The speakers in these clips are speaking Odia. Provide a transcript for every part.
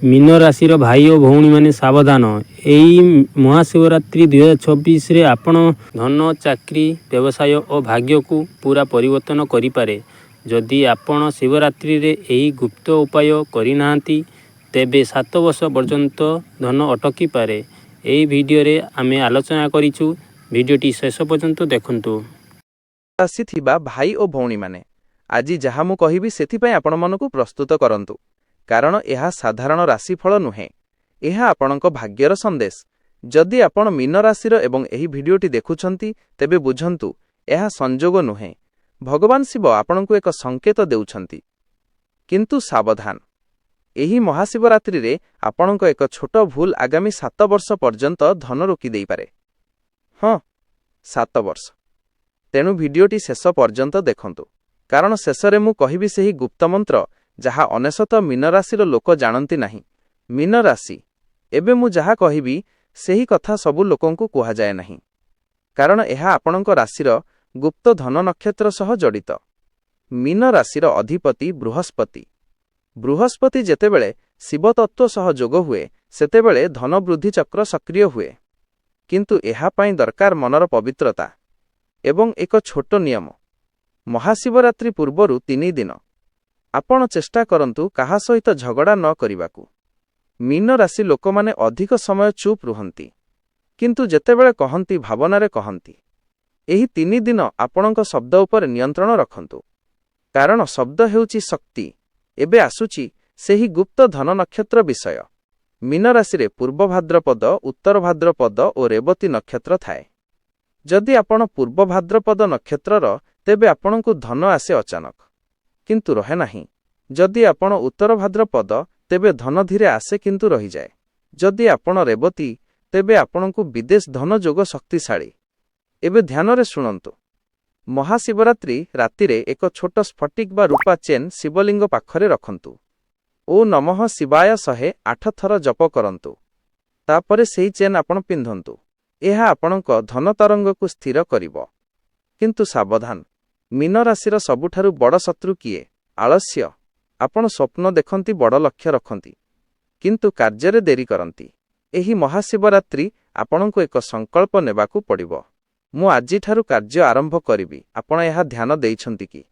मीन राशि भाई और भौणी मैंने सावधान। यही महाशिवरात्रि 2024 रे आपण धन चाकरी व्यवसाय और भाग्य को पूरा परिवर्तन करें। जदि आपण शिवरात्रि रे यही गुप्त उपाय करना तेबे 7 वर्ष पर्यंत धन अटकी पारे। यही वीडियो रे आमे आलोचना करिछु। वीडियोटी शेष पर्यंत देखंतु। राशि थिबा भाई और भौणी माने आज जहाँ मु कहिबी सेथिपई आपण मनकु प्रस्तुत करंतु, कारण यह साधारण राशिफल नुहे, यह आपणक भाग्यर संदेश। जदि आपण मीन राशिर एवं एही भिडियोटी देखुछंती तेबे बुझंतु यह संजोग नुहे, भगवान शिव आपणकु एक संकेत देउछंती। किंतु सावधान, एही महाशिवरात्रि रे आपणक एक छोट भूल आगामी 7 वर्ष पर्यंत धन रोकी देई पारे। हाँ, 7 वर्ष। तेणु भिडियोटी शेष पर्यंत देखंतु, कारण शेषरे मु कहिबी सेही गुप्त मंत्र जहा 99 मीन राशिर लोक जानती नाही। मीन राशि एबे मु जहा कहिबी सेही कथा सबु लोकंकु कुहा जाय नाही, कारण यह आपणक राशिर गुप्त धन नक्षत्र सह जड़ित। मीन राशिर अधिपति बृहस्पति। बृहस्पति जेतेबेले शिव तत्व सह जोग हुए सेतेबेले धन वृद्धि चक्र सक्रिय हुए। किंतु एहा पई दरकार मनर पवित्रता एवं एक छोट नियम। महाशिवरात्रि पूर्वरु 3 दिन आपण चेष्टा करंतु काहा सहित झगड़ा न करिबाकू। मीन राशि लोक माने अधिक समय चुप रुहंती, किंतु जेतेबेले कहंती भावनारे कहंती। एही 3 दिन आपणक शब्द उपर नियंत्रण रखंतु, कारण शब्द हेउची शक्ति। एबे आसुची सेही गुप्त धन नक्षत्र विषय। मीन राशि रे पूर्व भाद्रपद, उत्तर भाद्रपद और रेवती नक्षत्र थाए। जदि आपण पूर्व भाद्रपद नक्षत्रर तेबे आपणकु धन आसे अचानक, किंतु रहे नाही। जदि आपण उत्तर भाद्रपद तेबे धन धीरे आसे किंतु रही जाए। जदि आपण रेवती तेबे आपणकु विदेश धन जोग शक्तिशाली। एबे ध्यान रे सुनंतु, महाशिवरात्रि राति रे एक छोट स्फटिक बा रूपा चेन शिवलिंग पाखरे रखंतु। ओ नमः शिवाय 108 थर जप करंतु। तापरे सेही चेन आपण पिंधंतु। एहा आपणक धन तरंग को स्थिर करिवो। किंतु सावधान, मीन राशिर सबुठारु बड़ शत्रु किए? आलस्य। आपण स्वप्न देखंती, बड़ लक्ष्य रखंती, किंतु कार्य देरी करंती। एही महाशिवरात्रि आपणको एक संकल्प नेबाकू पड़िबो। मु आजिठारु कार्य आरंभ करिबी। आपण एहा ध्यान देइछंती कि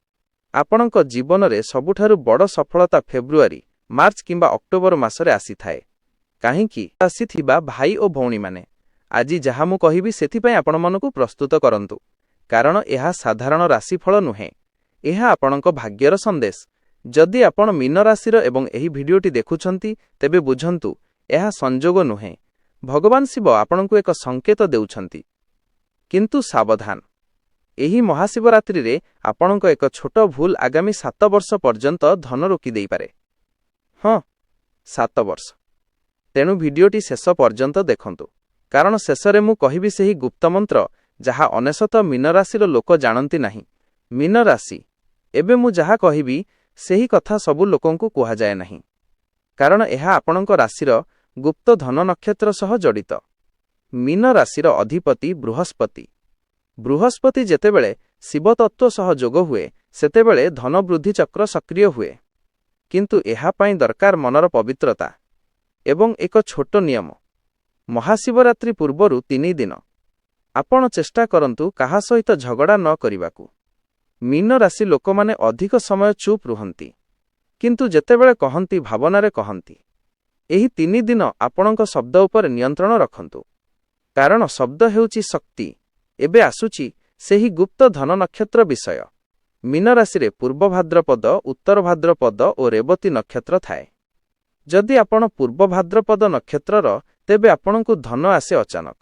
आपणक जीवन रे सबुठारु बड़ सफलता फेब्रुआरी, मार्च किंबा अक्टोबर मासरे आसी थाए। काहींकि राशि थिबा भाई और भौणी माने आज जहाँ मु कहिबी सेथिपई आपण मनकु प्रस्तुत करंतु, कारण यह साधारण राशिफल नुहे, यह आपणक भाग्यर संदेश। जदि आपण मीन राशिर एवं एही भिडियोटी देखुछंती तेबे बुझंतु यह संजोग नुहे, भगवान शिव आपणकु एक संकेत देउछंती। किंतु सावधान, एही महाशिवरात्रि रे आपणक एक छोट भूल आगामी 7 वर्ष पर्यंत धन रोकी देई पारे। हाँ, 7 वर्ष। तेणु भिडियोटी शेष पर्यंत देखंतु, कारण शेषरे मु कहिबी सेही गुप्त मंत्र जहा 99 मीन राशिर लोक जानती नाही। मीन राशि एबे मु जहा कहिबी सेही कथा सबु लोकंकु कुहा जाय नाही, कारण यह आपणक राशिर गुप्त धन नक्षत्र सह जड़ित। मीन राशिर अधिपति बृहस्पति। बृहस्पति जेतेबेले शिव तत्व सह जोग हुए सेतेबेले धन वृद्धि चक्र सक्रिय हुए। किंतु एहा पई दरकार मनर पवित्रता एवं एक छोट नियम। महाशिवरात्रि पूर्वरु 3 दिन आपण चेष्टा करंतु काहा सहित झगड़ा न करिबाकू। मीन राशि लोक माने अधिक समय चुप रुहंती, किंतु जेतेबेले कहंती भावनारे कहंती। एही 3 दिन आपणक शब्द उपर नियंत्रण रखंतु, कारण शब्द हेउची शक्ति। एबे आसुची सेही गुप्त धन नक्षत्र विषय। मीन राशि रे पूर्व भाद्रपद, उत्तर भाद्रपद और रेवती नक्षत्र थाए। जदि आपण पूर्व भाद्रपद नक्षत्रर तेबे आपणकु धन आसे अचानक,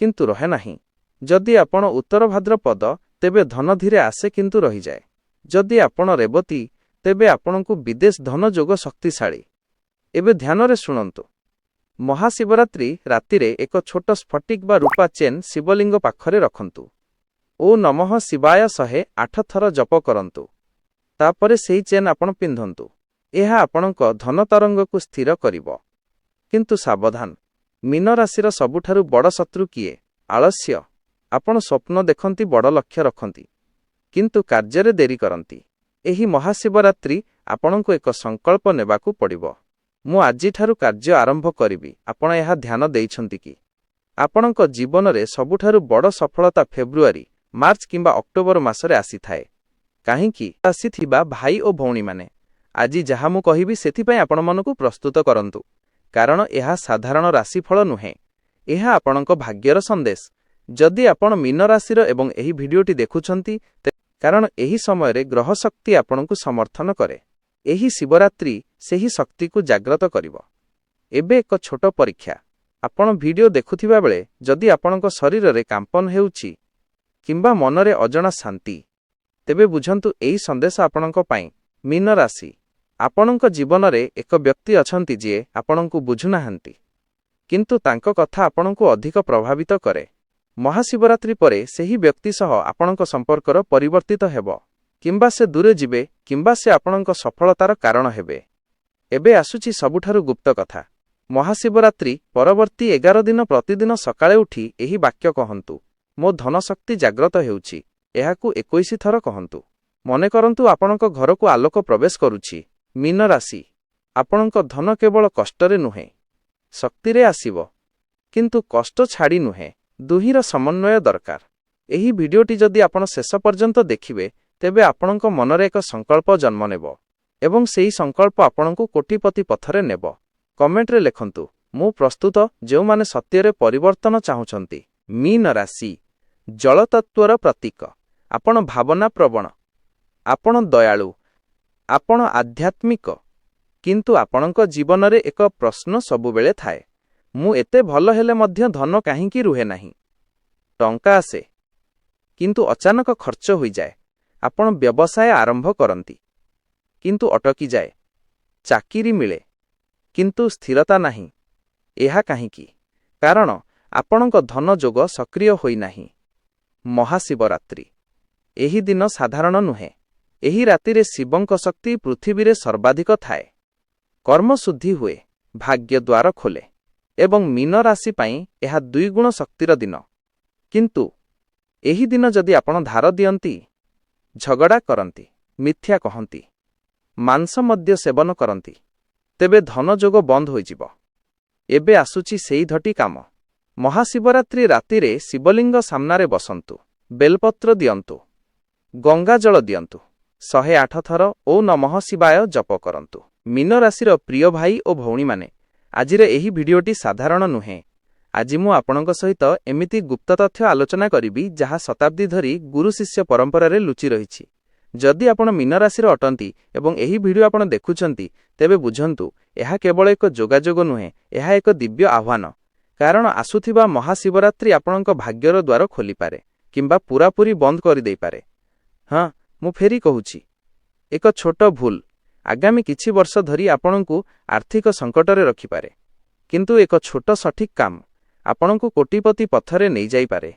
किंतु रहे नाही। जदि आपण उत्तर भाद्रपद तेबे धन धीरे आसे किंतु रही जाए। जदि आपण रेवती तेबे आपणकु विदेश धन जोग शक्तिशाली। एबे ध्यान रे सुनंतु, महाशिवरात्रि राति रे एक छोट स्फटिक बा रूपा चेन शिवलिंग पाखरे रखंतु। ओ नमः शिवाय 108 थर जप करंतु। तापरे सेही चेन आपण पिंधंतु। एहा आपणक धन तरंग को स्थिर करिवो। किंतु सावधान, मीन राशिर सबुठारु बड़ शत्रु किए? आलस्य। आपण स्वप्न देखंती, बड़ लक्ष्य रखंती, किंतु कार्य देरी करंती। एही महाशिवरात्रि आपणको एक संकल्प नेबाकू पड़िबो। ମୁଁ ଆଜିଠାରୁ କାର୍ଯ୍ୟ ଆରମ୍ଭ କରିବି। ଆପଣ ଏହା ଧ୍ୟାନ ଦେଇଛନ୍ତି କି ଆପଣଙ୍କ ଜୀବନରେ ସବୁଠାରୁ ବଡ଼ ସଫଳତା ଫେବୃଆରୀ, ମାର୍ଚ୍ଚ କିମ୍ବା ଅକ୍ଟୋବର ମାସରେ ଆସିଥାଏ? କାହିଁକି? ଆସିଥିବା ଭାଇ ଓ ଭଉଣୀମାନେ, ଆଜି ଯାହା ମୁଁ କହିବି ସେଥିପାଇଁ ଆପଣମାନଙ୍କୁ ପ୍ରସ୍ତୁତ କରନ୍ତୁ, କାରଣ ଏହା ସାଧାରଣ ରାଶିଫଳ ନୁହେଁ, ଏହା ଆପଣଙ୍କ ଭାଗ୍ୟର ସନ୍ଦେଶ। ଯଦି ଆପଣ ମୀନ ରାଶିର ଏବଂ ଏହି ଭିଡିଓଟି ଦେଖୁଛନ୍ତି, କାରଣ ଏହି ସମୟରେ ଗ୍ରହ ଶକ୍ତି ଆପଣଙ୍କୁ ସମର୍ଥନ କରେ। ଏହି ଶିବରାତ୍ରି ସେହି ଶକ୍ତିକୁ ଜାଗ୍ରତ କରିବ। ଏବେ ଏକ ଛୋଟ ପରୀକ୍ଷା। ଆପଣ ଭିଡିଓ ଦେଖୁଥିବା ବେଳେ ଯଦି ଆପଣଙ୍କ ଶରୀରରେ କମ୍ପନ ହେଉଛି କିମ୍ବା ମନରେ ଅଜଣା ଶାନ୍ତି, ତେବେ ବୁଝନ୍ତୁ ଏହି ସନ୍ଦେଶ ଆପଣଙ୍କ ପାଇଁ। ମୀନ ରାଶି, ଆପଣଙ୍କ ଜୀବନରେ ଏକ ବ୍ୟକ୍ତି ଅଛନ୍ତି ଯିଏ ଆପଣଙ୍କୁ ବୁଝୁନାହାନ୍ତି, କିନ୍ତୁ ତାଙ୍କ କଥା ଆପଣଙ୍କୁ ଅଧିକ ପ୍ରଭାବିତ କରେ। ମହାଶିବରାତ୍ରି ପରେ ସେହି ବ୍ୟକ୍ତି ସହ ଆପଣଙ୍କ ସମ୍ପର୍କର ପରିବର୍ତ୍ତିତ ହେବ। କିମ୍ବା ସେ ଦୂରେ ଯିବେ କିମ୍ବା ସେ ଆପଣଙ୍କ ସଫଳତାର କାରଣ ହେବେ। ଏବେ ଆସୁଛି ସବୁଠାରୁ ଗୁପ୍ତ କଥା। ମହାଶିବରାତ୍ରି ପରବର୍ତ୍ତୀ 11 ଦିନ ପ୍ରତିଦିନ ସକାଳେ ଉଠି ଏହି ବାକ୍ୟ କହନ୍ତୁ, ମୋ ଧନଶକ୍ତି ଜାଗ୍ରତ ହେଉଛି। ଏହାକୁ 21 ଥର କହନ୍ତୁ। ମନେ କରନ୍ତୁ ଆପଣଙ୍କ ଘରକୁ ଆଲୋକ ପ୍ରବେଶ କରୁଛି। ମୀନ ରାଶି, ଆପଣଙ୍କ ଧନ କେବଳ କଷ୍ଟରେ ନୁହେଁ, ଶକ୍ତିରେ ଆସିବ। କିନ୍ତୁ କଷ୍ଟ ଛାଡ଼ି ନୁହେଁ, ଦୁହିଁର ସମନ୍ୱୟ ଦରକାର। ଏହି ଭିଡିଓଟି ଯଦି ଆପଣ ଶେଷ ପର୍ଯ୍ୟନ୍ତ ଦେଖିବେ, ତେବେ ଆପଣଙ୍କ ମନରେ ଏକ ସଂକଳ୍ପ ଜନ୍ମ ନେବ ଏବଂ ସେହି ସଂକଳ୍ପ ଆପଣଙ୍କୁ କୋଟିପତି ପଥରେ ନେବ। କମେଣ୍ଟରେ ଲେଖନ୍ତୁ, ମୁଁ ପ୍ରସ୍ତୁତ। ଯେଉଁମାନେ ସତ୍ୟରେ ପରିବର୍ତ୍ତନ ଚାହୁଁଛନ୍ତି। ମୀନ ରାଶି, ଜଳତତ୍ତ୍ୱର ପ୍ରତୀକ। ଆପଣ ଭାବନାପ୍ରବଣ, ଆପଣ ଦୟାଳୁ, ଆପଣ ଆଧ୍ୟାତ୍ମିକ। କିନ୍ତୁ ଆପଣଙ୍କ ଜୀବନରେ ଏକ ପ୍ରଶ୍ନ ସବୁବେଳେ ଥାଏ, ମୁଁ ଏତେ ଭଲ ହେଲେ ମଧ୍ୟ ଧନ କାହିଁକି ରୁହେ ନାହିଁ? ଟଙ୍କା ଆସେ, କିନ୍ତୁ ଅଚାନକ ଖର୍ଚ୍ଚ ହୋଇଯାଏ। ଆପଣ ବ୍ୟବସାୟ ଆରମ୍ଭ କରନ୍ତି, କିନ୍ତୁ ଅଟକିଯାଏ। ଚାକିରି ମିଳେ, କିନ୍ତୁ ସ୍ଥିରତା ନାହିଁ। ଏହା କାହିଁକି? କାରଣ ଆପଣଙ୍କ ଧନ ଯୋଗ ସକ୍ରିୟ ହୋଇନାହିଁ। ମହାଶିବରାତ୍ରି, ଏହି ଦିନ ସାଧାରଣ ନୁହେଁ। ଏହି ରାତିରେ ଶିବଙ୍କ ଶକ୍ତି ପୃଥିବୀରେ ସର୍ବାଧିକ ଥାଏ। କର୍ମଶୁଦ୍ଧି ହୁଏ, ଭାଗ୍ୟ ଦ୍ୱାର ଖୋଲେ ଏବଂ ମୀନ ରାଶି ପାଇଁ ଏହା 2 ଗୁଣ ଶକ୍ତିର ଦିନ। କିନ୍ତୁ ଏହି ଦିନ ଯଦି ଆପଣ ଧାର ଦିଅନ୍ତି, ଝଗଡ଼ା କରନ୍ତି, ମିଥ୍ୟା କହନ୍ତି, ମାଂସ ମଧ୍ୟ ସେବନ କରନ୍ତି, ତେବେ ଧନଯୋଗ ବନ୍ଦ ହୋଇଯିବ। ଏବେ ଆସୁଛି ସେହି ଧଟି କାମ। ମହାଶିବରାତ୍ରି ରାତିରେ ଶିବଲିଙ୍ଗ ସାମ୍ନାରେ ବସନ୍ତୁ, ବେଲପତ୍ର ଦିଅନ୍ତୁ, ଗଙ୍ଗାଜଳ ଦିଅନ୍ତୁ, 108 ଥର ଓ ନମଃ ଶିବାୟ ଜପ କରନ୍ତୁ। ମୀନ ରାଶିର ପ୍ରିୟ ଭାଇ ଓ ଭଉଣୀମାନେ, ଆଜିର ଏହି ଭିଡିଓଟି ସାଧାରଣ ନୁହେଁ। ଆଜି ମୁଁ ଆପଣଙ୍କ ସହିତ ଏମିତି ଗୁପ୍ତ ତଥ୍ୟ ଆଲୋଚନା କରିବି ଯାହା ଶତାବ୍ଦୀ ଧରି ଗୁରୁ ଶିଷ୍ୟ ପରମ୍ପରାରେ ଲୁଚି ରହିଛି। ଯଦି ଆପଣ ମୀନ ରାଶିର ଅଟନ୍ତି ଏବଂ ଏହି ଭିଡିଓ ଆପଣ ଦେଖୁଛନ୍ତି, ତେବେ ବୁଝନ୍ତୁ, ଏହା କେବଳ ଏକ ଯୋଗାଯୋଗ ନୁହେଁ, ଏହା ଏକ ଦିବ୍ୟ ଆହ୍ୱାନ। କାରଣ ଆସୁଥିବା ମହାଶିବରାତ୍ରି ଆପଣଙ୍କ ଭାଗ୍ୟର ଦ୍ୱାର ଖୋଲିପାରେ କିମ୍ବା ପୂରାପୂରି ବନ୍ଦ କରିଦେଇପାରେ। ହଁ, ମୁଁ ଫେରି କହୁଛି, ଏକ ଛୋଟ ଭୁଲ ଆଗାମୀ କିଛି ବର୍ଷ ଧରି ଆପଣଙ୍କୁ ଆର୍ଥିକ ସଙ୍କଟରେ ରଖିପାରେ। କିନ୍ତୁ ଏକ ଛୋଟ ସଠିକ୍ କାମ ଆପଣଙ୍କୁ କୋଟିପତି ପଥରେ ନେଇଯାଇପାରେ।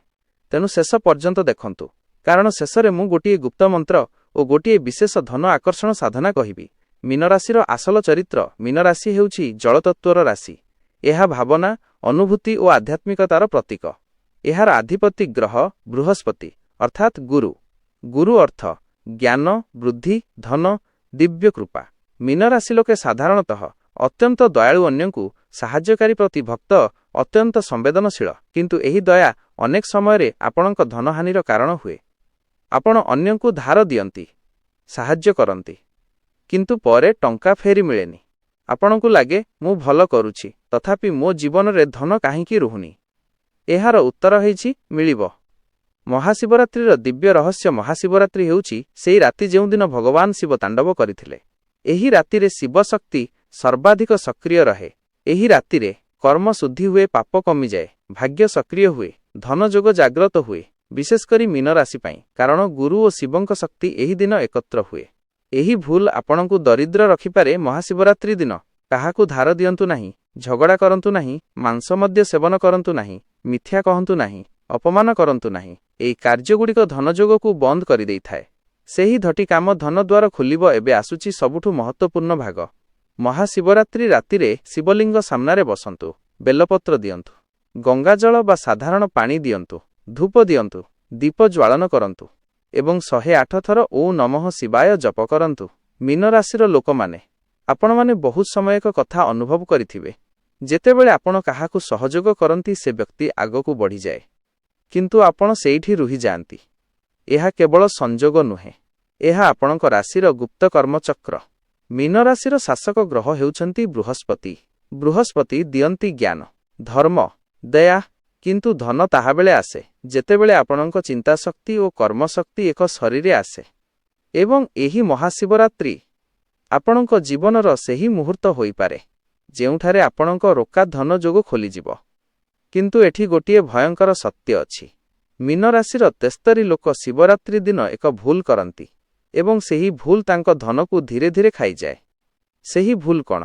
ତେଣୁ ଶେଷ ପର୍ଯ୍ୟନ୍ତ ଦେଖନ୍ତୁ, କାରଣ ଶେଷରେ ମୁଁ ଗୋଟିଏ ଗୁପ୍ତ ମନ୍ତ୍ର ଓ ଗୋଟିଏ ବିଶେଷ ଧନ ଆକର୍ଷଣ ସାଧନା କହିବି। ମୀନ ରାଶିର ଆସଲ ଚରିତ୍ର। ମୀନ ରାଶି ହେଉଛି ଜଳତତ୍ତ୍ୱର ରାଶି। ଏହା ଭାବନା, ଅନୁଭୂତି ଓ ଆଧ୍ୟାତ୍ମିକତାର ପ୍ରତୀକ। ଏହାର ଅଧିପତି ଗ୍ରହ ବୃହସ୍ପତି ଅର୍ଥାତ୍ ଗୁରୁ। ଗୁରୁ ଅର୍ଥ ଜ୍ଞାନ, ବୃଦ୍ଧି, ଧନ, ଦିବ୍ୟ କୃପା। ମୀନ ରାଶି ଲୋକେ ସାଧାରଣତଃ ଅତ୍ୟନ୍ତ ଦୟାଳୁ, ଅନ୍ୟଙ୍କୁ ସାହାଯ୍ୟକାରୀ, ପ୍ରତି ଭକ୍ତ, ଅତ୍ୟନ୍ତ ସମ୍ବେଦନଶୀଳ। କିନ୍ତୁ ଏହି ଦୟା ଅନେକ ସମୟରେ ଆପଣଙ୍କ ଧନହାନିର କାରଣ ହୁଏ। ଆପଣ ଅନ୍ୟଙ୍କୁ ଧାର ଦିଅନ୍ତି, ସାହାଯ୍ୟ କରନ୍ତି, କିନ୍ତୁ ପରେ ଟଙ୍କା ଫେରି ମିଳେନି। ଆପଣଙ୍କୁ ଲାଗେ, ମୁଁ ଭଲ କରୁଛି, ତଥାପି ମୋ ଜୀବନରେ ଧନ କାହିଁକି ରହୁନି? ଏହାର ଉତ୍ତର ହେଉଛି ମିଳିବ। ମହାଶିବରାତ୍ରିର ଦିବ୍ୟ ରହସ୍ୟ। ମହାଶିବରାତ୍ରି ହେଉଛି ସେହି ରାତି ଯେଉଁଦିନ ଭଗବାନ ଶିବ ତାଣ୍ଡବ କରିଥିଲେ। ଏହି ରାତିରେ ଶିବ ଶକ୍ତି ସର୍ବାଧିକ ସକ୍ରିୟ ରହେ। ଏହି ରାତିରେ କର୍ମ ଶୁଦ୍ଧି ହୁଏ, ପାପ କମିଯାଏ, ଭାଗ୍ୟ ସକ୍ରିୟ ହୁଏ, ଧନଯୋଗ ଜାଗ୍ରତ ହୁଏ। ବିଶେଷ କରି ମୀନ ରାଶି ପାଇଁ, କାରଣ ଗୁରୁ ଓ ଶିବଙ୍କ ଶକ୍ତି ଏହି ଦିନ ଏକତ୍ର ହୁଏ। ଏହି ଭୁଲ ଆପଣଙ୍କୁ ଦରିଦ୍ର ରଖିପାରେ। ମହାଶିବରାତ୍ରି ଦିନ କାହାକୁ ଧାର ଦିଅନ୍ତୁ ନାହିଁ, ଝଗଡ଼ା କରନ୍ତୁ ନାହିଁ, ମାଂସ ମଧ୍ୟ ସେବନ କରନ୍ତୁ ନାହିଁ, ମିଥ୍ୟା କହନ୍ତୁ ନାହିଁ, ଅପମାନ କରନ୍ତୁ ନାହିଁ। ଏହି କାର୍ଯ୍ୟଗୁଡ଼ିକ ଧନଯୋଗକୁ ବନ୍ଦ କରିଦେଇଥାଏ। ସେହି ଧଟି କାମ ଧନ ଦ୍ୱାର ଖୋଲିବ। ଏବେ ଆସୁଛି ସବୁଠୁ ମହତ୍ତ୍ୱପୂର୍ଣ୍ଣ ଭାଗ। ମହାଶିବରାତ୍ରି ରାତିରେ ଶିବଲିଙ୍ଗ ସାମ୍ନାରେ ବସନ୍ତୁ, ବେଲପତ୍ର ଦିଅନ୍ତୁ, ଗଙ୍ଗାଜଳ ବା ସାଧାରଣ ପାଣି ଦିଅନ୍ତୁ, ଧୂପ ଦିଅନ୍ତୁ, ଦୀପ ଜ୍ୱାଳନ କରନ୍ତୁ ଏବଂ 108 ଥର ଓ ନମଃ ଶିବାୟ ଜପ କରନ୍ତୁ। ମୀନ ରାଶିର ଲୋକମାନେ, ଆପଣମାନେ ବହୁତ ସମୟ ଏକ କଥା ଅନୁଭବ କରିଥିବେ ଯେତେବେଳେ ଆପଣ କାହାକୁ ସହଯୋଗ କରନ୍ତି ସେ ବ୍ୟକ୍ତି ଆଗକୁ ବଢ଼ିଯାଏ କିନ୍ତୁ ଆପଣ ସେଇଠି ରହିଯାଆନ୍ତି। ଏହା କେବଳ ସଂଯୋଗ ନୁହେଁ, ଏହା ଆପଣଙ୍କ ରାଶିର ଗୁପ୍ତ କର୍ମଚକ୍ର। ମୀନ ରାଶିର ଶାସକ ଗ୍ରହ ହେଉଛନ୍ତି ବୃହସ୍ପତି। ବୃହସ୍ପତି ଦିଅନ୍ତି ଜ୍ଞାନ, ଧର୍ମ, ଦୟା, କିନ୍ତୁ ଧନ ତାହାବେଳେ ଆସେ ଯେତେବେଳେ ଆପଣଙ୍କ ଚିନ୍ତାଶକ୍ତି ଓ କର୍ମଶକ୍ତି ଏକ ଶରୀରେ ଆସେ। ଏବଂ ଏହି ମହାଶିବରାତ୍ରି ଆପଣଙ୍କ ଜୀବନର ସେହି ମୁହୂର୍ତ୍ତ ହୋଇପାରେ ଯେଉଁଠାରେ ଆପଣଙ୍କ ରୋକା ଧନ ଯୋଗ ଖୋଲିଯିବ। କିନ୍ତୁ ଏଠି ଗୋଟିଏ ଭୟଙ୍କର ସତ୍ୟ ଅଛି। ମୀନ ରାଶିର 73 ଲୋକ ଶିବରାତ୍ରି ଦିନ ଏକ ଭୁଲ କରନ୍ତି ଏବଂ ସେହି ଭୁଲ ତାଙ୍କ ଧନକୁ ଧୀରେ ଧୀରେ ଖାଇଯାଏ। ସେହି ଭୁଲ କ'ଣ?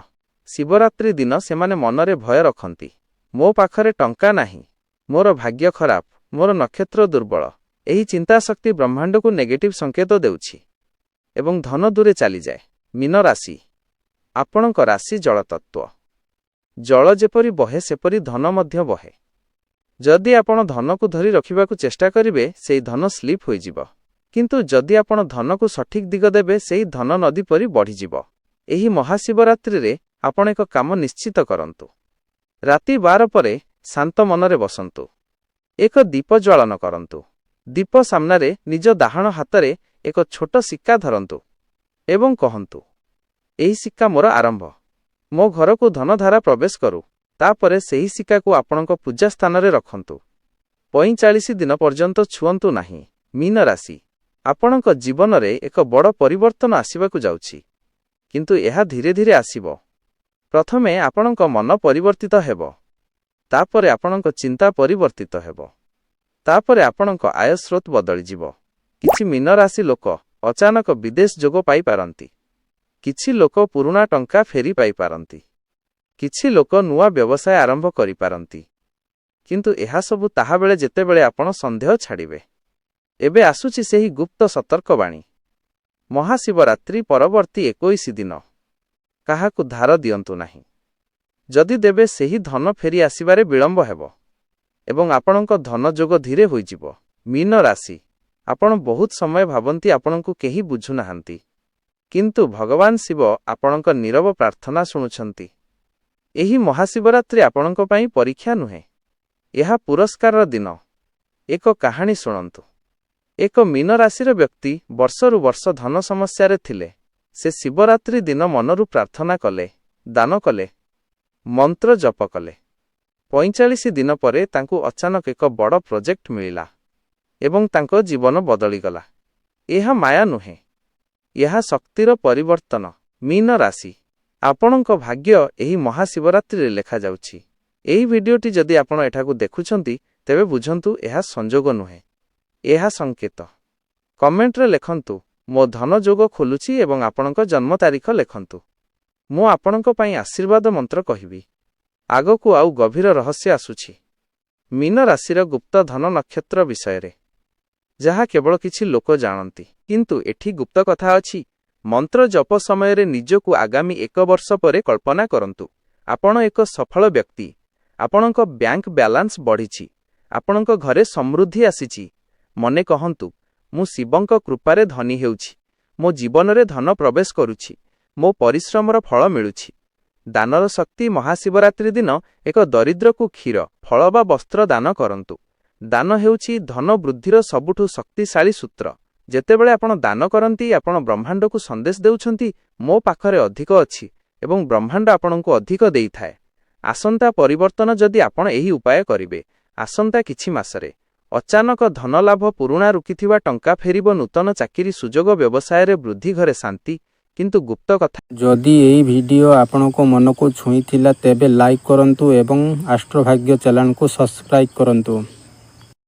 ଶିବରାତ୍ରି ଦିନ ସେମାନେ ମନରେ ଭୟ ରଖନ୍ତି, ମୋ ପାଖରେ ଟଙ୍କା ନାହିଁ, ମୋର ଭାଗ୍ୟ ଖରାପ, ମୋର ନକ୍ଷତ୍ର ଦୁର୍ବଳ। ଏହି ଚିନ୍ତାଶକ୍ତି ବ୍ରହ୍ମାଣ୍ଡକୁ ନେଗେଟିଭ୍ ସଂକେତ ଦେଉଛି ଏବଂ ଧନ ଦୂରେ ଚାଲିଯାଏ। ମୀନ ରାଶି, ଆପଣଙ୍କ ରାଶି ଜଳତତ୍ତ୍ୱ। ଜଳ ଯେପରି ବହେ ସେପରି ଧନ ମଧ୍ୟ ବହେ। ଯଦି ଆପଣ ଧନକୁ ଧରି ରଖିବାକୁ ଚେଷ୍ଟା କରିବେ ସେହି ଧନ ସ୍ଲିପ୍ ହୋଇଯିବ, କିନ୍ତୁ ଯଦି ଆପଣ ଧନକୁ ସଠିକ୍ ଦିଗ ଦେବେ ସେହି ଧନ ନଦୀ ପରି ବଢ଼ିଯିବ। ଏହି ମହାଶିବରାତ୍ରିରେ ଆପଣ ଏକ କାମ ନିଶ୍ଚିତ କରନ୍ତୁ। ରାତି 12 ପରେ ଶାନ୍ତ ମନରେ ବସନ୍ତୁ। ଏକ ଦୀପ ଜ୍ୱାଳନ କରନ୍ତୁ। ଦୀପ ସାମ୍ନାରେ ନିଜ ଡାହାଣ ହାତରେ ଏକ ଛୋଟ ସିକ୍କା ଧରନ୍ତୁ ଏବଂ କହନ୍ତୁ, ଏହି ସିକ୍କା ମୋର ଆରମ୍ଭ, ମୋ ଘରକୁ ଧନଧାରା ପ୍ରବେଶ କରୁ। ତାପରେ ସେହି ସିକ୍କାକୁ ଆପଣଙ୍କ ପୂଜା ସ୍ଥାନରେ ରଖନ୍ତୁ। 45 ଦିନ ପର୍ଯ୍ୟନ୍ତ ଛୁଅନ୍ତୁ ନାହିଁ। ମୀନ ରାଶି, ଆପଣଙ୍କ ଜୀବନରେ ଏକ ବଡ଼ ପରିବର୍ତ୍ତନ ଆସିବାକୁ ଯାଉଛି, କିନ୍ତୁ ଏହା ଧୀରେ ଧୀରେ ଆସିବ। ପ୍ରଥମେ ଆପଣଙ୍କ ମନ ପରିବର୍ତ୍ତିତ ହେବ, ତାପରେ ଆପଣଙ୍କ ଚିନ୍ତା ପରିବର୍ତ୍ତିତ ହେବ, ତାପରେ ଆପଣଙ୍କ ଆୟ ସ୍ରୋତ ବଦଳିଯିବ। କିଛି ମୀନ ରାଶି ଲୋକ ଅଚାନକ ବିଦେଶ ଯୋଗ ପାଇପାରନ୍ତି। କିଛି ଲୋକ ପୁରୁଣା ଟଙ୍କା ଫେରି ପାଇପାରନ୍ତି। କିଛି ଲୋକ ନୂଆ ବ୍ୟବସାୟ ଆରମ୍ଭ କରିପାରନ୍ତି। କିନ୍ତୁ ଏହାସବୁ ତାହାବେଳେ ଯେତେବେଳେ ଆପଣ ସନ୍ଦେହ ଛାଡ଼ିବେ। ଏବେ ଆସୁଛି ସେହି ଗୁପ୍ତ ସତର୍କବାଣୀ। ମହାଶିବରାତ୍ରି ପରବର୍ତ୍ତୀ 21 ଦିନ କାହାକୁ ଧାର ଦିଅନ୍ତୁ ନାହିଁ। ଯଦି ଦେବେ ସେହି ଧନ ଫେରି ଆସିବାରେ ବିଳମ୍ବ ହେବ ଏବଂ ଆପଣଙ୍କ ଧନ ଯୋଗ ଧୀରେ ହୋଇଯିବ। ମୀନ ରାଶି, ଆପଣ ବହୁତ ସମୟ ଭାବନ୍ତି ଆପଣଙ୍କୁ କେହି ବୁଝୁନାହାନ୍ତି, କିନ୍ତୁ ଭଗବାନ ଶିବ ଆପଣଙ୍କ ନୀରବ ପ୍ରାର୍ଥନା ଶୁଣୁଛନ୍ତି। ଏହି ମହାଶିବରାତ୍ରି ଆପଣଙ୍କ ପାଇଁ ପରୀକ୍ଷା ନୁହେଁ, ଏହା ପୁରସ୍କାରର ଦିନ। ଏକ କାହାଣୀ ଶୁଣନ୍ତୁ। ଏକ ମୀନ ରାଶିର ବ୍ୟକ୍ତି ବର୍ଷରୁ ବର୍ଷ ଧନ ସମସ୍ୟାରେ ଥିଲେ। ସେ ଶିବରାତ୍ରି ଦିନ ମନରୁ ପ୍ରାର୍ଥନା କଲେ, ଦାନ କଲେ, ମନ୍ତ୍ର ଜପ କଲେ। 45 ଦିନ ପରେ ତାଙ୍କୁ ଅଚାନକ ଏକ ବଡ଼ ପ୍ରୋଜେକ୍ଟ ମିଳିଲା ଏବଂ ତାଙ୍କ ଜୀବନ ବଦଳିଗଲା। ଏହା ମାୟା ନୁହେଁ, ଏହା ଶକ୍ତିର ପରିବର୍ତ୍ତନ। ମୀନ ରାଶି, ଆପଣଙ୍କ ଭାଗ୍ୟ ଏହି ମହାଶିବରାତ୍ରିରେ ଲେଖାଯାଉଛି। ଏହି ଭିଡିଓଟି ଯଦି ଆପଣ ଏଠାକୁ ଦେଖୁଛନ୍ତି ତେବେ ବୁଝନ୍ତୁ ଏହା ସଂଯୋଗ ନୁହେଁ, ଏହା ସଂକେତ। କମେଣ୍ଟରେ ଲେଖନ୍ତୁ, ମୋ ଧନ ଯୋଗ ଖୋଲୁଛି ଏବଂ ଆପଣଙ୍କ ଜନ୍ମ ତାରିଖ ଲେଖନ୍ତୁ। ମୁଁ ଆପଣଙ୍କ ପାଇଁ ଆଶୀର୍ବାଦ ମନ୍ତ୍ର କହିବି। ଆଗକୁ ଆଉ ଗଭୀର ରହସ୍ୟ ଆସୁଛି ମୀନ ରାଶିର ଗୁପ୍ତ ଧନ ନକ୍ଷତ୍ର ବିଷୟରେ, ଯାହା କେବଳ କିଛି ଲୋକ ଜାଣନ୍ତି। କିନ୍ତୁ ଏଠି ଗୁପ୍ତ କଥା ଅଛି। ମନ୍ତ୍ର ଜପ ସମୟରେ ନିଜକୁ ଆଗାମୀ 1 ବର୍ଷ ପରେ କଳ୍ପନା କରନ୍ତୁ। ଆପଣ ଏକ ସଫଳ ବ୍ୟକ୍ତି, ଆପଣଙ୍କ ବ୍ୟାଙ୍କ ବାଲାନ୍ସ ବଢ଼ିଛି, ଆପଣଙ୍କ ଘରେ ସମୃଦ୍ଧି ଆସିଛି। ମନେ କହନ୍ତୁ, ମୁଁ ଶିବଙ୍କ କୃପାରେ ଧନୀ ହେଉଛି, ମୋ ଜୀବନରେ ଧନ ପ୍ରବେଶ କରୁଛି, ମୋ ପରିଶ୍ରମର ଫଳ ମିଳୁଛି। ଦାନର ଶକ୍ତି। ମହାଶିବରାତ୍ରି ଦିନ ଏକ ଦରିଦ୍ରକୁ କ୍ଷୀର, ଫଳ ବା ବସ୍ତ୍ର ଦାନ କରନ୍ତୁ। ଦାନ ହେଉଛି ଧନ ବୃଦ୍ଧିର ସବୁଠୁ ଶକ୍ତିଶାଳୀ ସୂତ୍ର। ଯେତେବେଳେ ଆପଣ ଦାନ କରନ୍ତି ଆପଣ ବ୍ରହ୍ମାଣ୍ଡକୁ ସନ୍ଦେଶ ଦେଉଛନ୍ତି, ମୋ ପାଖରେ ଅଧିକ ଅଛି ଏବଂ ବ୍ରହ୍ମାଣ୍ଡ ଆପଣଙ୍କୁ ଅଧିକ ଦେଇଥାଏ। ଆସନ୍ତା ପରିବର୍ତ୍ତନ ଯଦି ଆପଣ ଏହି ଉପାୟ କରିବେ, ଆସନ୍ତା କିଛି ମାସରେ ଅଚାନକ ଧନଲାଭ, ପୁରୁଣା ରୁକିଥିବା ଟଙ୍କା ଫେରିବ, ନୂତନ ଚାକିରି ସୁଯୋଗ, ବ୍ୟବସାୟରେ ବୃଦ୍ଧି, ଘରେ ଶାନ୍ତି। କିନ୍ତୁ ଗୁପ୍ତ କଥା, ଯଦି ଏହି ଭିଡ଼ିଓ ଆପଣଙ୍କ ମନକୁ ଛୁଇଁଥିଲା ତେବେ ଲାଇକ୍ କରନ୍ତୁ ଏବଂ ଆଷ୍ଟ୍ରୋଭାଗ୍ୟ ଚ୍ୟାନେଲକୁ ସବସ୍କ୍ରାଇବ୍ କରନ୍ତୁ।